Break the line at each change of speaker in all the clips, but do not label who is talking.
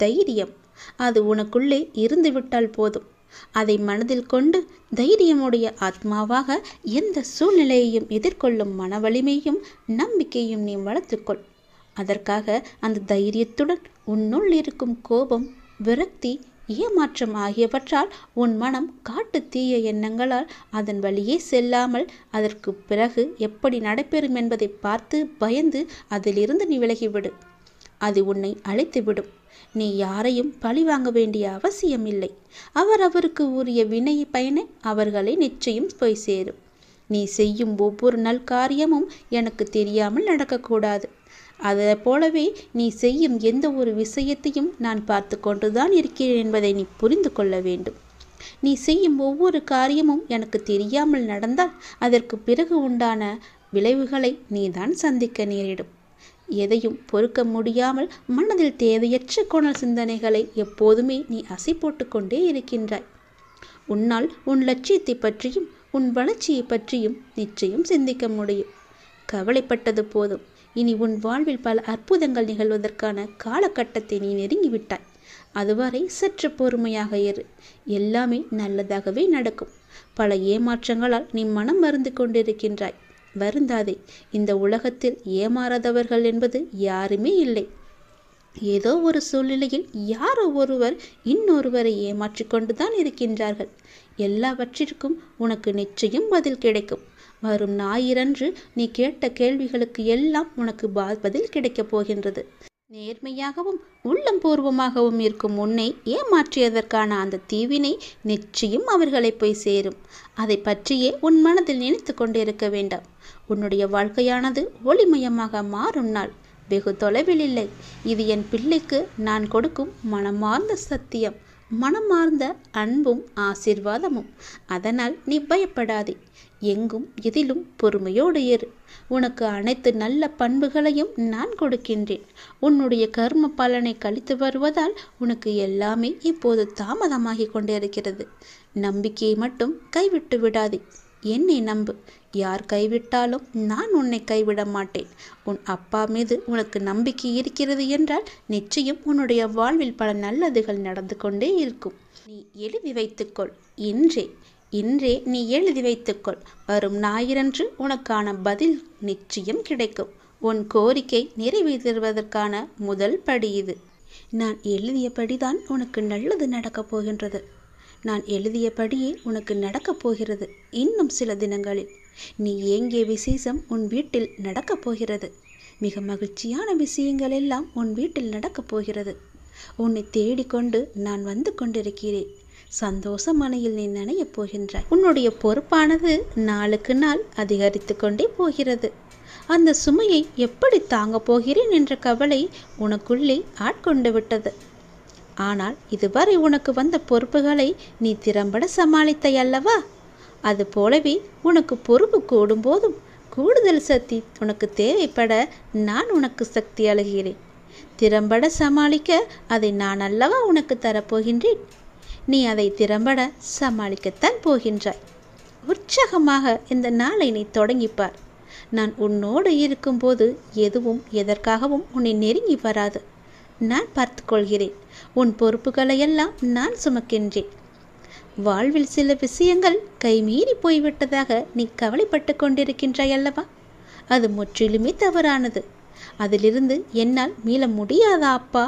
தைரியம். அது உனக்குள்ளே இருந்துவிட்டால் போதும். அதை மனதில் கொண்டு தைரியமுடைய ஆத்மாவாக எந்த சூழ்நிலையையும் எதிர்கொள்ளும் மன வலிமையும் நம்பிக்கையும் நீ வளர்த்துக்கொள். அதற்காக அந்த தைரியத்துடன் உன்னுள் இருக்கும் கோபம், விரக்தி, ஏமாற்றம் ஆகியவற்றால் உன் மனம் காட்டு தீய எண்ணங்களால் அதன் வழியே செல்லாமல் அதற்கு பிறகு எப்படி நடைபெறும் என்பதை பார்த்து பயந்து அதிலிருந்து நீ விலகிவிடு. அது உன்னை அழைத்துவிடும். நீ யாரையும் பழி வாங்க வேண்டிய அவசியம் இல்லை. அவருக்கு உரிய வினை பயனை அவர்களை நிச்சயம் போய் சேரும். நீ செய்யும் ஒவ்வொரு நல்காரியமும் எனக்கு தெரியாமல் நடக்கக்கூடாது. அதை போலவே நீ செய்யும் எந்த ஒரு விஷயத்தையும் நான் பார்த்து கொண்டுதான் இருக்கிறேன் என்பதை நீ புரிந்து கொள்ள வேண்டும். நீ செய்யும் ஒவ்வொரு காரியமும் எனக்கு தெரியாமல் நடந்தால் அதற்கு பிறகு உண்டான விளைவுகளை நீதான் சந்திக்க நேரிடும். எதையும் பொறுக்க முடியாமல் மனதில் தேவையற்ற கோணல் சிந்தனைகளை எப்போதுமே நீ அசை போட்டு கொண்டே இருக்கின்றாய். உன்னால் உன் லட்சியத்தை பற்றியும் உன் வளர்ச்சியை பற்றியும் நிச்சயம் சிந்திக்க முடியும். கவலைப்பட்டது போதும். இனி உன் வாழ்வில் பல அற்புதங்கள் நிகழ்வதற்கான காலகட்டத்தை நீ நெருங்கிவிட்டாய். அதுவரை சற்று பொறுமையாக இரு. எல்லாமே நல்லதாகவே நடக்கும். பல ஏமாற்றங்களால் நீ மனம் மருந்து கொண்டிருக்கின்றாய். வருந்தாதே. இந்த உலகத்தில் ஏமாறாதவர்கள் என்பது யாருமே இல்லை. ஏதோ ஒரு சூழ்நிலையில் யாரோ ஒருவர் இன்னொருவரை ஏமாற்றி கொண்டுதான் இருக்கின்றார்கள். எல்லாவற்றிற்கும் உனக்கு நிச்சயம் பதில் கிடைக்கும். வரும் ஞாயிறன்று நீ கேட்ட கேள்விகளுக்கு எல்லாம் உனக்கு பதில் கிடைக்கப் போகின்றது. நேர்மையாகவும் உள்ளம் பூர்வமாகவும் இருக்கும் உன்னை ஏமாற்றியதற்கான அந்த தீவினை நிச்சயம் அவர்களை போய் சேரும். அதை பற்றியே உன் மனதில் நினைத்து கொண்டிருக்க வேண்டாம். உன்னுடைய வாழ்க்கையானது ஒளிமயமாக மாறும் நாள் வெகு தொலைவில் இல்லை. இது என் பிள்ளைக்கு நான் கொடுக்கும் மனமார்ந்த சத்தியம், மனமார்ந்த அன்பும் ஆசீர்வாதமும். அதனால் நீ பயப்படாதே. எங்கும் எதிலும் பொறுமையோடு இரு. உனக்கு அனைத்து நல்ல பண்புகளையும் நான் கொடுக்கின்றேன். உன்னுடைய கர்ம பலனை கழித்து வருவதால் உனக்கு எல்லாமே இப்போது தாமதமாகி கொண்டிருக்கிறது. நம்பிக்கையை மட்டும் கைவிட்டு விடாதே. என்னை நம்பு. யார் கைவிட்டாலும் நான் உன்னை கைவிட மாட்டேன். உன் அப்பா மீது உனக்கு நம்பிக்கை இருக்கிறது என்றால் நிச்சயம் உன்னுடைய வாழ்வில் பல நல்லதுகள் நடந்து கொண்டே இருக்கும். நீ எழுதி வைத்துக்கொள். இன்றே நீ எழுதி வைத்துக்கொள். வரும் ஞாயிறன்று உனக்கான பதில் நிச்சயம் கிடைக்கும். உன் கோரிக்கை நிறைவேற்றுவதற்கான முதல் படி இது. நான் எழுதியபடிதான் உனக்கு நல்லது நடக்கப் போகின்றது. நான் எழுதியபடியே உனக்கு நடக்கப் போகிறது. இன்னும் சில தினங்களில் நீ ஏங்கிய விசேஷம் உன் வீட்டில் நடக்கப் போகிறது. மிக மகிழ்ச்சியான விஷயங்கள் எல்லாம் உன் வீட்டில் நடக்கப் போகிறது. உன்னை தேடிக்கொண்டு நான் வந்து கொண்டிருக்கிறேன். சந்தோஷ மனையில் நீ நனையப் போகின்றாய். உன்னுடைய பொறுப்பானது நாளுக்கு நாள் அதிகரித்து கொண்டே போகிறது. அந்த சுமையை எப்படி தாங்கப் போகிறேன் என்ற கவலை உனக்குள்ளே ஆட்கொண்டு விட்டது. ஆனால் இதுவரை உனக்கு வந்த பொறுப்புகளை நீ திறம்பட சமாளித்தாய் அல்லவா? அது போலவே உனக்கு பொறுப்பு கூடும்போதும் கூடுதல் சக்தி உனக்கு தேவைப்பட நான் உனக்கு சக்தி அளிக்கிறேன். திறம்பட சமாளிக்க அதை நான் அல்லவா உனக்கு தரப்போகின்றேன். நீ அதை திறம்பட சமாளிக்கத்தான் போகின்றாய். உற்சாகமாக இந்த நாளை நீ தொடங்கிப்பார். நான் உன்னோடு இருக்கும்போது எதுவும் எதற்காகவும் உன்னை நெருங்கி வராது. நான் பார்த்து கொள்கிறேன். உன் பொறுப்புகளையெல்லாம் நான் சுமக்கின்றேன். வாழ்வில் சில விஷயங்கள் கைமீறி போய்விட்டதாக நீ கவலைப்பட்டு கொண்டிருக்கின்றாய் அல்லவா? அது முற்றிலுமே தவறானது. அதிலிருந்து என்னால் மீள முடியாதா அப்பா,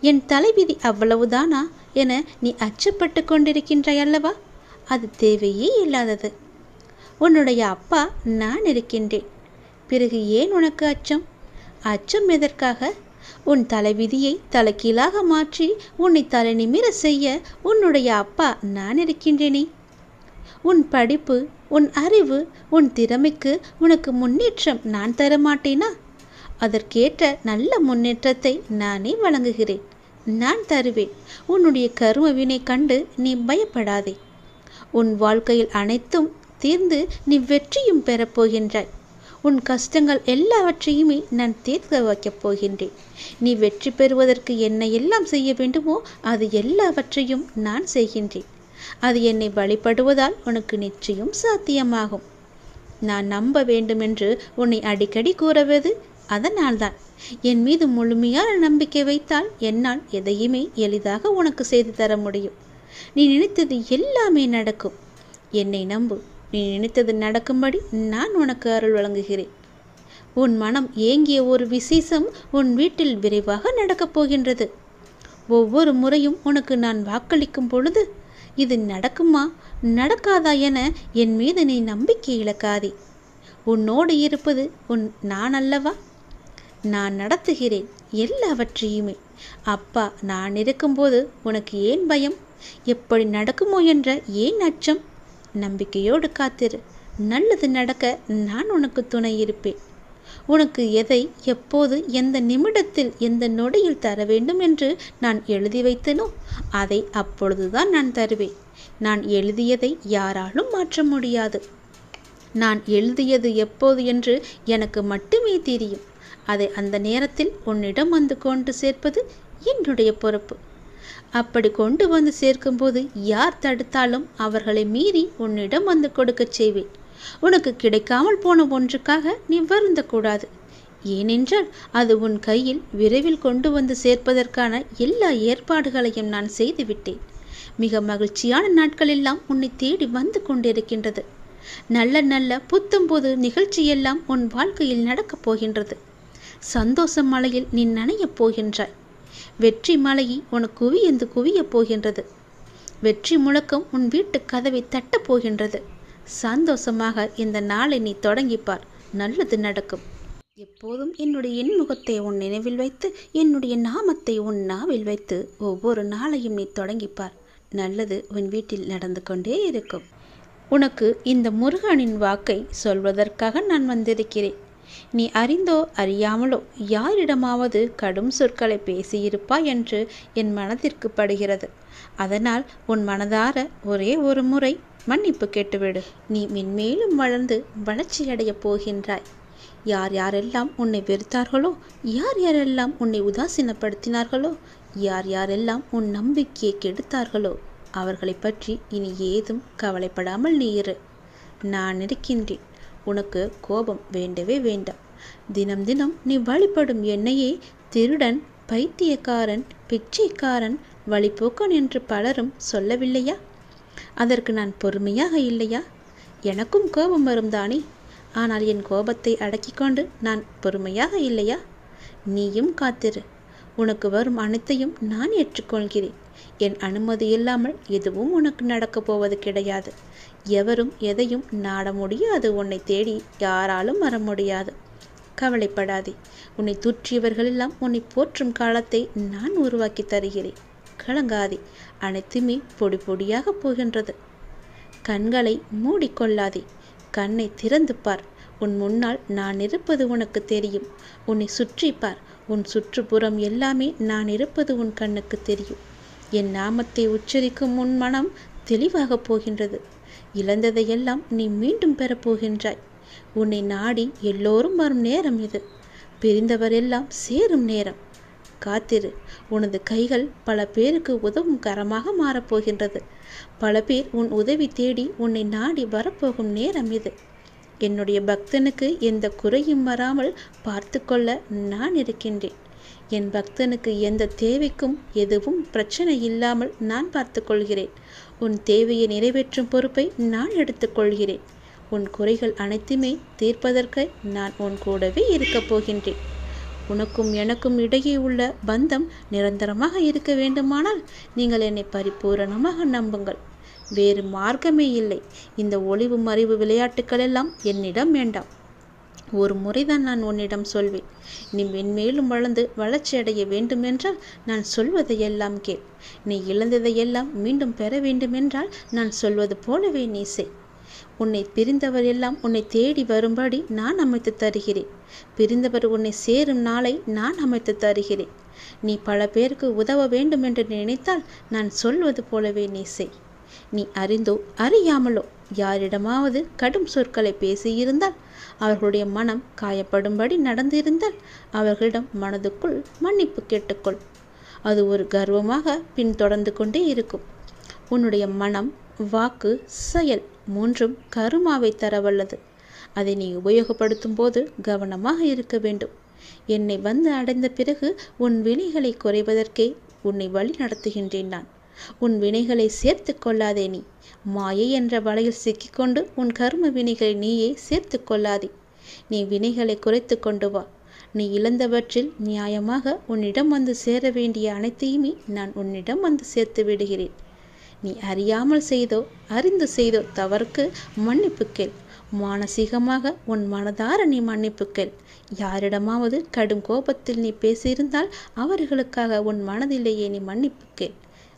என் தலைவிதி அவ்வளவுதானா என நீ அச்சப்பட்டு கொண்டிருக்கின்றாய் அல்லவா? அது தேவையே இல்லாதது. உன்னுடைய அப்பா நான் இருக்கின்றேன். பிறகு ஏன் உனக்கு அச்சம்? அச்சம் எதற்காக? உன் தலைவிதியை தலைகீழாக மாற்றி உன்னை தலை நிமிர செய்ய உன்னுடைய அப்பா நான் இருக்கின்றேனே. உன் படிப்பு, உன் அறிவு, உன் திறமைக்கு உனக்கு முன்னேற்றம் நான் தரமாட்டேனா? அதற்கேற்ற நல்ல முன்னேற்றத்தை நானே வழங்குகிறேன். நான் தருவேன். உன்னுடைய கர்ம வினை கண்டு நீ பயப்படாதே. உன் வாழ்க்கையில் அனைத்தும் தீர்ந்து நீ வெற்றியும் பெறப்போகின்றாய். உன் கஷ்டங்கள் எல்லாவற்றையுமே நான் தீர்க்க வைக்கப் போகின்றேன். நீ வெற்றி பெறுவதற்கு என்ன எல்லாம் செய்ய வேண்டுமோ அது எல்லாவற்றையும் நான் செய்கின்றேன். அது என்னை வழிபடுவதால் உனக்கு நிச்சயம் சாத்தியமாகும். நான் நம்ப வேண்டுமென்று உன்னை அடிக்கடி கூறுவது அதனால்தான். என் மீது முழுமையான நம்பிக்கை வைத்தால் என்னால் எதையுமே எளிதாக உனக்கு செய்து தர முடியும். நீ நினைத்தது எல்லாமே நடக்கும். என்னை நம்பு. நீ நினைத்தது நடக்கும்படி நான் உனக்கு அருள் வழங்குகிறேன். உன் மனம் ஏங்கிய ஒரு விசேஷம் உன் வீட்டில் விரைவாக நடக்கப் போகின்றது. ஒவ்வொரு முறையும் உனக்கு நான் வாக்களிக்கும் பொழுது இது நடக்குமா நடக்காதா என என் மீது நீ நம்பிக்கை இழக்காதே. உன்னோடு இருப்பது நான் அல்லவா? நான் நடத்துகிறேன் எல்லாவற்றையுமே. அப்பா நான் இருக்கும்போது உனக்கு ஏன் பயம்? எப்படி நடக்குமோ என்ற ஏன் அச்சம்? நம்பிக்கையோடு காத்திரு. நல்லது நடக்க நான் உனக்கு துணை இருப்பேன். உனக்கு எதை எப்போது எந்த நிமிடத்தில் எந்த நொடியில் தர வேண்டும் என்று நான் எழுதி வைத்தனோ அதை அப்பொழுதுதான் நான் தருவேன். நான் எழுதியதை யாராலும் மாற்ற முடியாது. நான் எழுதியது எப்போது என்று எனக்கு மட்டுமே தெரியும். அதை அந்த நேரத்தில் உன்னிடம் வந்து கொண்டு சேர்ப்பது என்னுடைய பொறுப்பு. அப்படி கொண்டு வந்து சேர்க்கும்போது யார் தடுத்தாலும் அவர்களை மீறி உன்னிடம் வந்து கொடுக்கச் செய்வேன். உனக்கு கிடைக்காமல் போன ஒன்றுக்காக நீ வருந்தக்கூடாது. ஏனென்றால் அது உன் கையில் விரைவில் கொண்டு வந்து சேர்ப்பதற்கான எல்லா ஏற்பாடுகளையும் நான் செய்துவிட்டேன். மிக மகிழ்ச்சியான நாட்கள் எல்லாம் உன்னை தேடி வந்து கொண்டிருக்கின்றது. நல்ல நல்ல புத்தம்போது நிகழ்ச்சியெல்லாம் உன் வாழ்க்கையில் நடக்கப் போகின்றது. சந்தோஷ மலையில் நீ நனையப் போகின்றாய். வெற்றி மலையை உனக்கு குவியந்து குவியப் போகின்றது. வெற்றி முழக்கம் உன் வீட்டு கதவை தட்டப் போகின்றது. சந்தோஷமாக இந்த நாளை நீ தொடங்கிப்பார். நல்லது நடக்கும். எப்போதும் என்னுடைய இன்முகத்தை உன் நினைவில் வைத்து என்னுடைய நாமத்தை உன் நாவில் வைத்து ஒவ்வொரு நாளையும் நீ தொடங்கிப்பார். நல்லது உன் வீட்டில் நடந்து கொண்டே இருக்கும். உனக்கு இந்த முருகனின் வாக்கை சொல்வதற்காக நான் வந்திருக்கிறேன். நீ அறிந்தோ அறியாமலோ யாரிடமாவது கடும் சொற்களை பேசியிருப்பாய் என்று என் மனதிற்கு படுகிறது. அதனால் உன் மனதார ஒரே ஒரு முறை மன்னிப்பு கேட்டுவிடு. நீ மென்மேலும் வளர்ந்து வளர்ச்சியடையப் போகின்றாய். யார் யாரெல்லாம் உன்னை வெறுத்தார்களோ, யார் யாரெல்லாம் உன்னை உதாசீனப்படுத்தினார்களோ, யார் யாரெல்லாம் உன் நம்பிக்கையை கெடுத்தார்களோ அவர்களை பற்றி இனி ஏதும் கவலைப்படாமல் நீ இரு. நான் இருக்கின்றேன். உனக்கு கோபம் வேண்டவே வேண்டாம். தினம் தினம் நீ வழிபடும் என்னையே திருடன், பைத்தியக்காரன், பிச்சைக்காரன், வழிபோக்கன் என்று பலரும் சொல்லவில்லையா? அதற்கு நான் பொறுமையாக இல்லையா? எனக்கும் கோபம் வரும் தானே. ஆனால் என் கோபத்தை அடக்கிக் கொண்டு நான் பொறுமையாக இல்லையா? நீயும் காத்திரு. உனக்கு வரும் அனைத்தையும் நான் ஏற்றுக்கொள்கிறேன். என் அனுமதி இல்லாமல் எதுவும் உனக்கு நடக்கப் போவது கிடையாது. எவரும் எதையும் நாட முடியாது. உன்னை தேடி யாராலும் வர முடியாது. கவலைப்படாதே. உன்னை தூற்றியவர்களெல்லாம் உன்னை போற்றும் காலத்தை நான் உருவாக்கி தருகிறேன். கலங்காதே. அனைத்துமே பொடி பொடியாக போகின்றது. கண்களை மூடிக்கொள்ளாதே. கண்ணை திறந்து பார். உன் முன்னால் நான் இருப்பது உனக்கு தெரியும். உன்னை சுற்றி பார். உன் சுற்றுப்புறம் எல்லாமே நான் இருப்பது உன் கண்ணுக்கு தெரியும். என் நாமத்தை உச்சரிக்கும் உன் மனம் தெளிவாக போகின்றது. இழந்ததையெல்லாம் நீ மீண்டும் பெறப்போகின்றாய். உன்னை நாடி எல்லோரும் வரும் நேரம் இது. பிரிந்தவரெல்லாம் சேரும் நேரம். காத்திரு. உனது கைகள் பல பேருக்கு உதவும் கரமாக மாறப்போகின்றது. பல பேர் உன் உதவி தேடி உன்னை நாடி வரப்போகும் நேரம் இது. என்னுடைய பக்தனுக்கு எந்த குறையும் வராமல் பார்த்து கொள்ள நான் இருக்கின்றேன். என் பக்தனுக்கு எந்த தேவைக்கும் எதுவும் பிரச்சனை இல்லாமல் நான் பார்த்து கொள்கிறேன். உன் தேவையை நிறைவேற்றும் பொறுப்பை நான் எடுத்துக்கொள்கிறேன். உன் குறைகள் அனைத்துமே தீர்ப்பதற்கு நான் உன் கூடவே இருக்கப் போகின்றேன். உனக்கும் எனக்கும் இடையே உள்ள பந்தம் நிரந்தரமாக இருக்க வேண்டுமானால் நீங்கள் என்னை பரிபூரணமாக நம்புங்கள். வேறு மார்க்கமே இல்லை. இந்த ஒளிவு மறைவு விளையாட்டுக்கள் எல்லாம் என்னிடம் வேண்டாம். ஒரு முறைதான் நான் உன்னிடம் சொல்வேன். நீ மென்மேலும் வளர்ந்து வளர்ச்சி அடைய வேண்டுமென்றால் நான் சொல்வதையெல்லாம் கேள். நீ இழந்ததையெல்லாம் மீண்டும் பெற வேண்டுமென்றால் நான் சொல்வது போலவே நீ செய். உன்னை பிரிந்தவர் எல்லாம் உன்னை தேடி வரும்படி நான் அமைத்து தருகிறேன். பிரிந்தவர் உன்னை சேரும் நாளை நான் அமைத்து தருகிறேன். நீ பல பேருக்கு உதவ வேண்டும் என்று நினைத்தால் நான் சொல்வது போலவே நீ செய். நீ அறிந்தோ அறியாமலோ யாரிடமாவது கடும் சொற்களை பேசியிருந்தால், அவர்களுடைய மனம் காயப்படும்படி நடந்திருந்தால் அவர்களிடம் மனதுக்குள் மன்னிப்பு கேட்டுக்கொள். அது ஒரு கர்வமாக பின்தொடர்ந்து கொண்டே இருக்கும். உன்னுடைய மனம், வாக்கு, செயல் மூன்றும் கருமாவை தரவல்லது. அதை நீ உபயோகப்படுத்தும் போது கவனமாக இருக்க வேண்டும். என்னை வந்து அடைந்த பிறகு உன் வினைகளை குறைவதற்கே உன்னை வழி நடத்துகின்றேன் நான். உன் வினைகளை சேர்த்து கொள்ளாதே நீ. மாயை என்ற வலையில் சிக்கிக்கொண்டு உன் கர்ம வினைகளை நீயே சேர்த்து கொள்ளாதே. நீ வினைகளை குறைத்து கொண்டு வா. நீ இழந்தவற்றில் நியாயமாக உன்னிடம் வந்து சேர வேண்டிய அனைத்தையுமே நான் உன்னிடம் வந்து சேர்த்து விடுகிறேன். நீ அறியாமல் செய்தோ அறிந்து செய்தோ தவறுக்கு மன்னிப்பு கேள். மானசீகமாக உன் மனதார நீ மன்னிப்பு கேள். யாரிடமாவது கடும் கோபத்தில் நீ பேசியிருந்தால் அவர்களுக்காக உன் மனதிலேயே நீ மன்னிப்பு கேள்.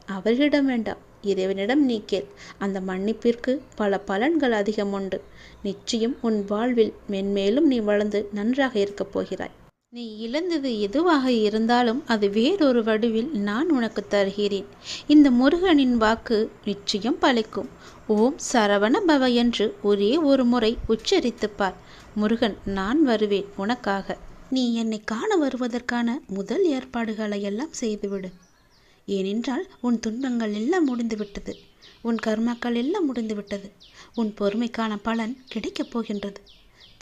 அவர்களிடம் வேண்டாம், இறைவனிடம் நீ கேள். அந்த மன்னிப்பிற்கு பல பலன்கள் அதிகம் உண்டு. நிச்சயம் உன் வாழ்வில் மென்மேலும் நீ வளர்ந்து நன்றாக இருக்கப் போகிறாய். நீ இழந்தது எதுவாக இருந்தாலும் அது வேறொரு வடிவில் நான் உனக்கு தருகிறேன். இந்த முருகனின் வாக்கு நிச்சயம் பலிக்கும். ஓம் சரவண பவ என்று ஒரே ஒரு முறை உச்சரித்துப் பார். முருகன், நான் வருவேன் உனக்காக. நீ என்னை காண வருவதற்கான முதல் ஏற்பாடுகளை எல்லாம் செய்துவிடு. ஏனென்றால் உன் துன்பங்கள் எல்லாம் முடிந்துவிட்டது. உன் கர்மாக்கள் எல்லாம் முடிந்துவிட்டது. உன் பொறுமைக்கான பலன் கிடைக்கப் போகின்றது.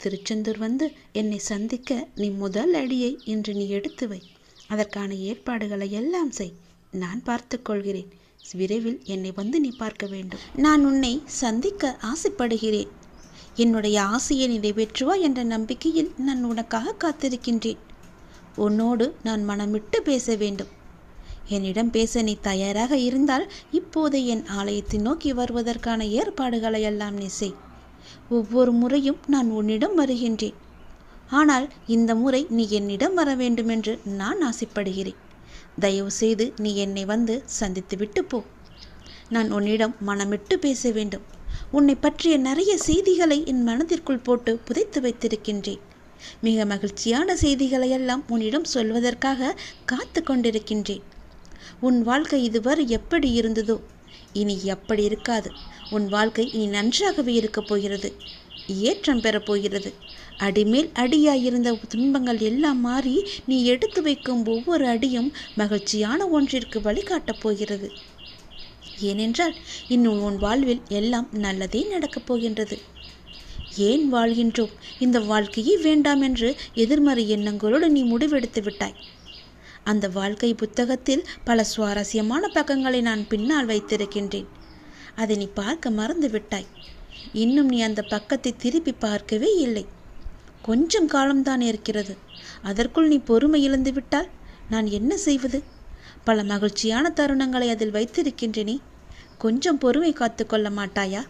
திருச்செந்தூர் வந்து என்னை சந்திக்க நீ முதல் அடியை இன்று நீ எடுத்து வை. அதற்கான ஏற்பாடுகளை எல்லாம் செய். நான் பார்த்து கொள்கிறேன். விரைவில் என்னை வந்து நீ பார்க்க வேண்டும். நான் உன்னை சந்திக்க ஆசைப்படுகிறேன். என்னுடைய ஆசையை நிறைவேற்றுவா என்ற நம்பிக்கையில் நான் உனக்காக காத்திருக்கின்றேன். உன்னோடு நான் மனமிட்டு பேச வேண்டும். என்னிடம் பேச நீ தயாராக இருந்தால் இப்போது என் ஆலயத்தை நோக்கி வருவதற்கான ஏற்பாடுகளை எல்லாம் நீ செய். ஒவ்வொரு முறையும் நான் உன்னிடம் வருகின்றேன். ஆனால் இந்த முறை நீ என்னிடம் வர வேண்டுமென்று நான் ஆசைப்படுகிறேன். தயவு செய்து நீ என்னை வந்து சந்தித்து விட்டு போ. நான் உன்னிடம் மனமிட்டு பேச வேண்டும். உன்னை பற்றிய நிறைய செய்திகளை என் மனதிற்குள் போட்டு புதைத்து வைத்திருக்கின்றேன். மிக மகிழ்ச்சியான செய்திகளையெல்லாம் உன்னிடம் சொல்வதற்காக காத்து கொண்டிருக்கின்றேன். உன் வாழ்க்கை இதுவரை எப்படி இருந்ததோ இனி அப்படி இருக்காது. உன் வாழ்க்கை இனி நன்றாகவே இருக்கப் போகிறது. ஏற்றம் பெறப்போகிறது. அடிமேல் அடியாயிருந்த துன்பங்கள் எல்லாம் மாறி நீ எடுத்து வைக்கும் ஒவ்வொரு அடியும் மகிழ்ச்சியான ஒன்றிற்கு வழிகாட்டப் போகிறது. ஏனென்றால் இன்னும் உன் வாழ்வில் எல்லாம் நல்லதே நடக்கப் போகின்றது. ஏன் வாழ்கின்றோம், இந்த வாழ்க்கையே வேண்டாம் என்று எதிர்மறை எண்ணங்களோடு நீ முடிவெடுத்து விட்டாய். அந்த வாழ்க்கை புத்தகத்தில் பல சுவாரஸ்யமான பக்கங்களை நான் பின்னால் வைத்திருக்கின்றேன். அதை நீ பார்க்க மறந்து விட்டாய். இன்னும் நீ அந்த பக்கத்தை திருப்பி பார்க்கவே இல்லை. கொஞ்சம் காலம்தான் இருக்கிறது. அதற்குள் நீ பொறுமை இழந்து விட்டால் நான் என்ன செய்வது? பல மகிழ்ச்சியான தருணங்களை அதில் வைத்திருக்கின்றேனே. கொஞ்சம் பொறுமை காத்து கொள்ள மாட்டாயா?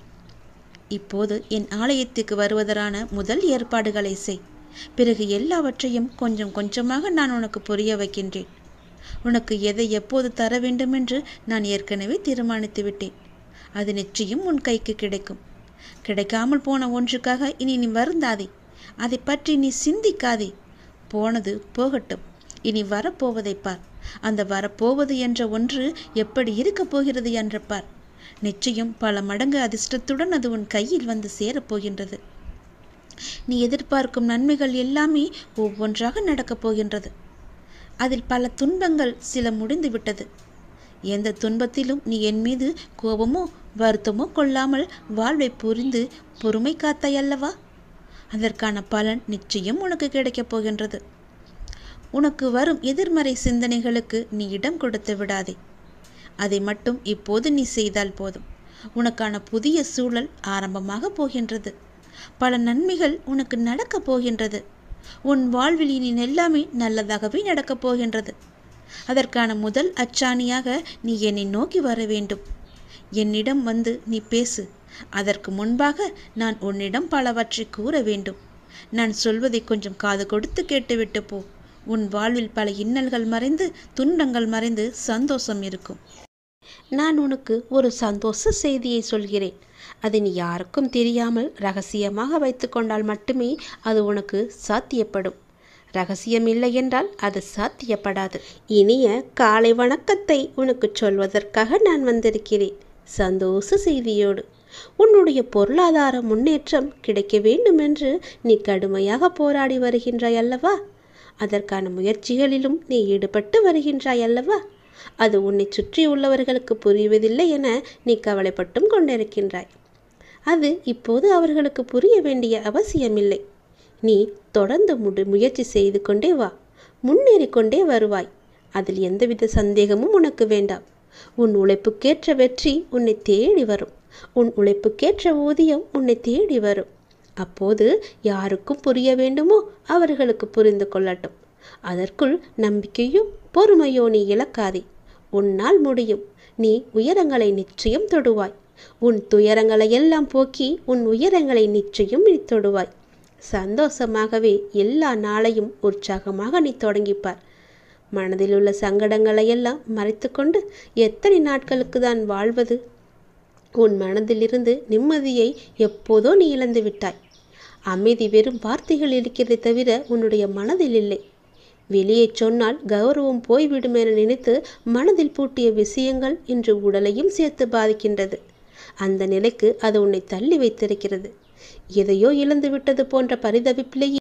இப்போது என் ஆலயத்துக்கு வருவதற்கான முதல் ஏற்பாடுகளை செய். பிறகு எல்லாவற்றையும் கொஞ்சம் கொஞ்சமாக நான் உனக்கு புரிய வைக்கின்றேன். உனக்கு எதை எப்போது தர வேண்டுமென்று நான் ஏற்கனவே தீர்மானித்து விட்டேன். அது நிச்சயம் உன் கைக்கு கிடைக்கும். கிடைக்காமல் போன ஒன்றுக்காக இனி நீ வருந்தாதே. அதை பற்றி நீ சிந்திக்காதே. போனது போகட்டும். இனி வரப்போவதை பார். அந்த வரப்போவது என்ற ஒன்று எப்படி இருக்கப் போகிறது என்று பார். நிச்சயம் பல மடங்கு அதிர்ஷ்டத்துடன் அது உன் கையில் வந்து சேரப்போகின்றது. நீ எதிர்பார்க்கும் நன்மைகள் எல்லாமே ஒவ்வொன்றாக நடக்கப் போகின்றது. அதில் பல துன்பங்கள் சில முடிந்து விட்டது. எந்த துன்பத்திலும் நீ என் மீது கோபமோ வருத்தமோ கொள்ளாமல் வாழ்வை புரிந்து பொறுமை காத்தாயல்லவா? அதற்கான பலன் நிச்சயம் உனக்கு கிடைக்கப் போகின்றது. உனக்கு வரும் எதிர்மறை சிந்தனைகளுக்கு நீ இடம் கொடுத்து விடாதே. அதை மட்டும் இப்போது நீ செய்தால் போதும். உனக்கான புதிய சூழல் ஆரம்பமாக போகின்றது. பல நன்மைகள் உனக்கு நடக்கப் போகின்றது. உன் வாழ்வில் இனி எல்லாமே நல்லதாகவே நடக்கப் போகின்றது. அதற்கான முதல் அச்சாணியாக நீ என்னை நோக்கி வர வேண்டும். என்னிடம் வந்து நீ பேசு. அதற்கு முன்பாக நான் உன்னிடம் பலவற்றை கூற வேண்டும். நான் சொல்வதை கொஞ்சம் காது கொடுத்து கேட்டுவிட்டு போ. உன் வாழ்வில் பல இன்னல்கள் மறைந்து துன்பங்கள் மறைந்து சந்தோஷம் இருக்கும். நான் உனக்கு ஒரு சந்தோஷ செய்தியை சொல்கிறேன். அதை நீ யாருக்கும் தெரியாமல் ரகசியமாக வைத்து கொண்டால் மட்டுமே அது உனக்கு சாத்தியப்படும். ரகசியம் இல்லை என்றால் அது சாத்தியப்படாது. இனிய காலை வணக்கத்தை உனக்கு சொல்வதற்காக நான் வந்திருக்கிறேன். சந்தோஷ செய்தியோடு. உன்னுடைய பொருளாதார முன்னேற்றம் கிடைக்க வேண்டும் என்று நீ கடுமையாக போராடி வருகின்றாய் அல்லவா? அதற்கான முயற்சிகளிலும் நீ ஈடுபட்டு வருகின்றாய் அல்லவா? அது உன்னை சுற்றி உள்ளவர்களுக்கு புரிவதில்லை என நீ கவலைப்பட்டும் கொண்டிருக்கின்றாய். அது இப்போது அவர்களுக்கு புரிய வேண்டிய அவசியமில்லை. நீ தொடர்ந்து முயற்சி செய்து கொண்டே வா, முன்னேறி கொண்டே வருவாய். அதில் எந்தவித சந்தேகமும் உனக்கு வேண்டாம். உன் உழைப்புக்கேற்ற வெற்றி உன்னை தேடி வரும். உன் உழைப்புக்கேற்ற ஊதியம் உன்னை தேடி வரும். அப்போது யாருக்கும் புரிய வேண்டுமோ அவர்களுக்கு புரிந்து கொள்ளட்டும். அதற்குள் நம்பிக்கையும் பொறுமையோ நீ இழக்காதே. உன்னால் முடியும். நீ உயரங்களை நிச்சயம் தொடுவாய். உன் துயரங்களை எல்லாம் போக்கி உன் உயரங்களை நிச்சயம் நீ தொடுவாய். சந்தோஷமாகவே எல்லா நாளையும் உற்சாகமாக நீ தொடங்கிப்பார். மனதில் உள்ள சங்கடங்களை எல்லாம் மறைத்து கொண்டு எத்தனை நாட்களுக்கு தான் வாழ்வது? உன் மனதிலிருந்து நிம்மதியை எப்போதோ நீ இழந்து விட்டாய். அமைதி வெறும் வார்த்தைகள் இருக்கிறதை தவிர உன்னுடைய மனதில் இல்லை. வெளியே சொன்னால் கௌரவம் போய்விடும் என நினைத்து மனதில் பூட்டிய விஷயங்கள் இன்று உடலையும் சேர்த்து பாதிக்கின்றது. அந்த நிலைக்கு அது உன்னை தள்ளி வைத்திருக்கிறது. எதையோ இழந்து விட்டது போன்ற பரிதவிப்பிலேயே